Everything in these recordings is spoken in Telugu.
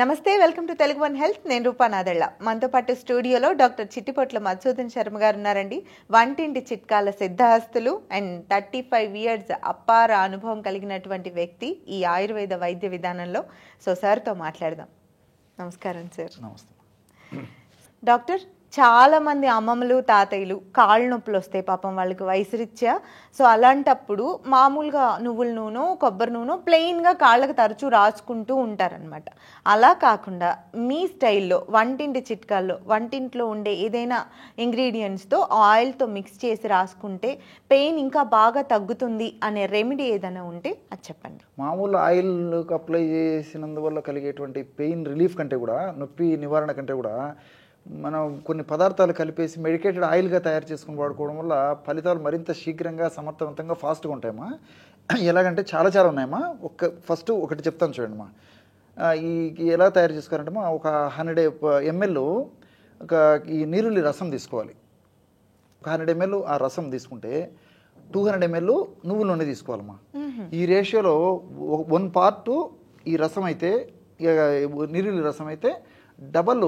నమస్తే, welcome to Telugu one health. నేను రూపా నాదెళ్ల. మనతో పాటు స్టూడియోలో డాక్టర్ చిట్టిపొట్ల మధుసూదన్ శర్మ గారు ఉన్నారండి. వంటింటి చిట్కాల సిద్ధహస్తులు అండ్ 35 ఇయర్స్ అపార అనుభవం కలిగినటువంటి వ్యక్తి ఈ ఆయుర్వేద వైద్య విధానంలో. సో సార్తో మాట్లాడదాం. నమస్కారం సార్. నమస్తే డాక్టర్, చాలా మంది అమ్మమ్మలు తాతయ్యలు కాళ్ళు నొప్పులు వస్తాయి పాపం వాళ్ళకి వయసురీత్యా. సో అలాంటప్పుడు మామూలుగా నువ్వుల నూనె, కొబ్బరి నూనె ప్లెయిన్గా కాళ్ళకు తరచూ రాసుకుంటూ ఉంటారనమాట. అలా కాకుండా మీ స్టైల్లో వంటింటి చిట్కాల్లో వంటింట్లో ఉండే ఏదైనా ఇంగ్రీడియంట్స్తో ఆయిల్తో మిక్స్ చేసి రాసుకుంటే పెయిన్ ఇంకా బాగా తగ్గుతుంది అనే రెమెడీ ఏదైనా ఉంటే అది చెప్పండి. మామూలు ఆయిల్ అప్లై చేసినందువల్ల కలిగేటువంటి పెయిన్ రిలీఫ్ కంటే కూడా, నొప్పి నివారణ కంటే కూడా మనం కొన్ని పదార్థాలు కలిపేసి మెడికేటెడ్ ఆయిల్గా తయారు చేసుకుని వాడుకోవడం వల్ల ఫలితాలు మరింత శీఘ్రంగా, సమర్థవంతంగా, ఫాస్ట్గా ఉంటాయమ్మా. ఎలాగంటే చాలా ఉన్నాయమ్మా. ఫస్ట్ ఒకటి చెప్తాను చూడండిమ్మా. ఈ ఎలా తయారు చేసుకోవాలంటే ఒక 100 ml ఈ నీరుల్లి రసం తీసుకోవాలి. ఒక 100 ml ఆ రసం తీసుకుంటే 200 ml నువ్వుల నూనె తీసుకోవాలమ్మా. ఈ రేషియోలో 1 part ఈ రసం అయితే, నీరుల్లి రసం అయితే డబల్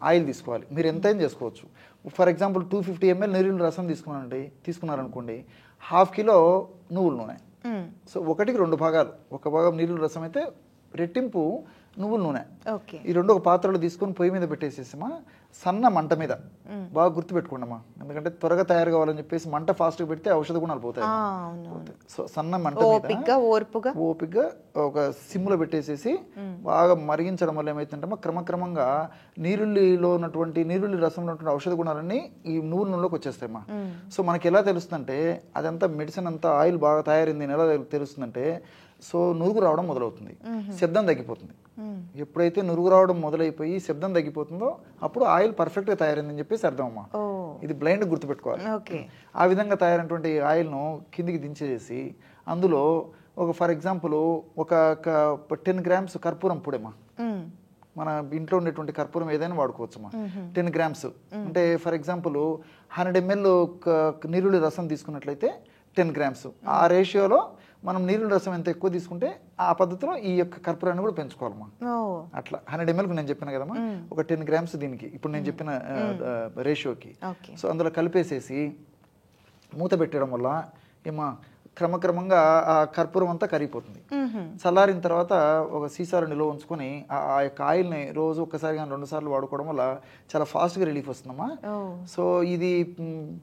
ఆయిల్ తీసుకోవాలి. మీరు ఎంతైనా చేసుకోవచ్చు. ఫర్ ఎగ్జాంపుల్ 250 ml నీరుల్లి రసం తీసుకున్నారనుకోండి, 1/2 కిలో నువ్వుల నూనె. సో 1కి 2 భాగాలు. ఒక భాగం నీరుల్లి రసం అయితే రెట్టింపు నువ్వుల నూనె. ఈ రెండు ఒక పాత్రలో తీసుకొని పొయ్యి మీద పెట్టేసేసామా, సన్న మంట మీద. బాగా గుర్తుపెట్టుకోండమ్మా, ఎందుకంటే త్వరగా తయారు కావాలని చెప్పేసి మంట ఫాస్ట్గా పెడితే ఔషధ గుణాలు పోతాయి. సో సన్న మంట మీద ఓపికగా ఒక సిమ్లో పెట్టేసేసి బాగా మరిగించడం వల్ల ఏమైతుందంటే క్రమక్రమంగా నీరుల్లిలో ఉన్నటువంటి, నీరుల్లి రసంలో ఉన్నటువంటి ఔషధ గుణాలన్నీ ఈ నువ్వుల నూనెలోకి వచ్చేస్తాయమ్మా. సో మనకి ఎలా తెలుస్తుందంటే అదంతా మెడిసిన్ అంతా ఆయిల్ బాగా తయారైంది ఎలా తెలుస్తుందంటే, సో నురుగు రావడం మొదలవుతుంది, శబ్దం తగ్గిపోతుంది. ఎప్పుడైతే నురుగు రావడం మొదలైపోయి శబ్దం తగ్గిపోతుందో అప్పుడు ఆయిల్ పర్ఫెక్ట్గా తయారైందని చెప్పేసి అర్థం అమ్మా. ఇది బ్లైండ్ గుర్తుపెట్టుకోవాలి. ఆ విధంగా తయారైనటువంటి ఆయిల్ను కిందికి దించేసి అందులో ఒక ఫర్ ఎగ్జాంపుల్ ఒక 10 grams కర్పూరం పొడేమా. మన ఇంట్లో ఉండేటువంటి కర్పూరం ఏదైనా వాడుకోవచ్చమ్మా. 10 grams అంటే ఫర్ ఎగ్జాంపుల్ 100 ml నీరుల్లి రసం తీసుకున్నట్లయితే 10 grams. ఆ రేషియోలో మనం నీరుల్లి రసం ఎంత ఎక్కువ తీసుకుంటే ఆ పద్ధతిలో ఈ యొక్క కర్పూరాన్ని కూడా పెంచుకోవాలమ్మా. అట్లా 100 ml నేను చెప్పాను కదమ్మా, ఒక 10 grams దీనికి ఇప్పుడు నేను చెప్పిన రేషియోకి. సో అందులో కలిపేసేసి మూత పెట్టడం వల్ల ఏమా క్రమక్రమంగా ఆ కర్పూరం అంతా కరిగిపోతుంది. చల్లారిన తర్వాత ఒక సీసాలో నిల్వ ఉంచుకొని ఆ యొక్క ఆయిల్ని రోజు ఒక్కసారి కానీ 2 సార్లు వాడుకోవడం వల్ల చాలా ఫాస్ట్గా రిలీఫ్ వస్తుందమ్మా. సో ఇది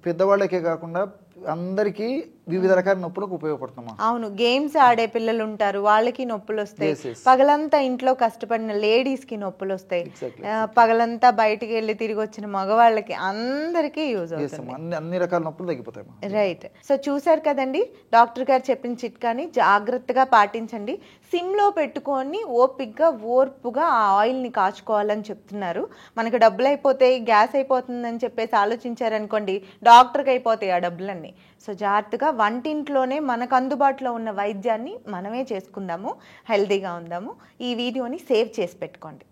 పెద్దవాళ్ళకే కాకుండా అందరికీ వివిధ రకాల నొప్పులకు ఉపయోగపడుతుందమ్మా. అవును, గేమ్స్ ఆడే పిల్లలు ఉంటారు, వాళ్ళకి నొప్పులు వస్తాయి. పగలంతా ఇంట్లో కష్టపడిన లేడీస్ కి నొప్పులు వస్తాయి. పగలంతా బయటికి వెళ్ళి తిరిగి వచ్చిన మగవాళ్ళకి అందరికీ యూజ్ అవుతుంది. అన్ని రకాల నొప్పులు తగ్గిపోతాయి. రైట్. సో చూసారు కదండి, డాక్టర్ గారు చెప్పిన చిట్కాని జాగ్రత్తగా పాటించండి. సిమ్ లో పెట్టుకొని ఓపిక్గా ఓర్పుగా ఆ ఆయిల్ ని కాచుకోవాలని చెప్తున్నారు. మనకు డబ్బులు అయిపోతాయి, గ్యాస్ అయిపోతుందని చెప్పేసి ఆలోచించారనుకోండి, డాక్టర్కి అయిపోతాయి ఆ డబ్బులన్నీ. సో జాగ్రత్తగా వంటింట్లోనే మనకు అందుబాటులో ఉన్న వైద్యాన్ని మనమే చేసుకుందాము, హెల్తీగా ఉందాము. ఈ వీడియోని సేవ్ చేసి పెట్టుకోండి.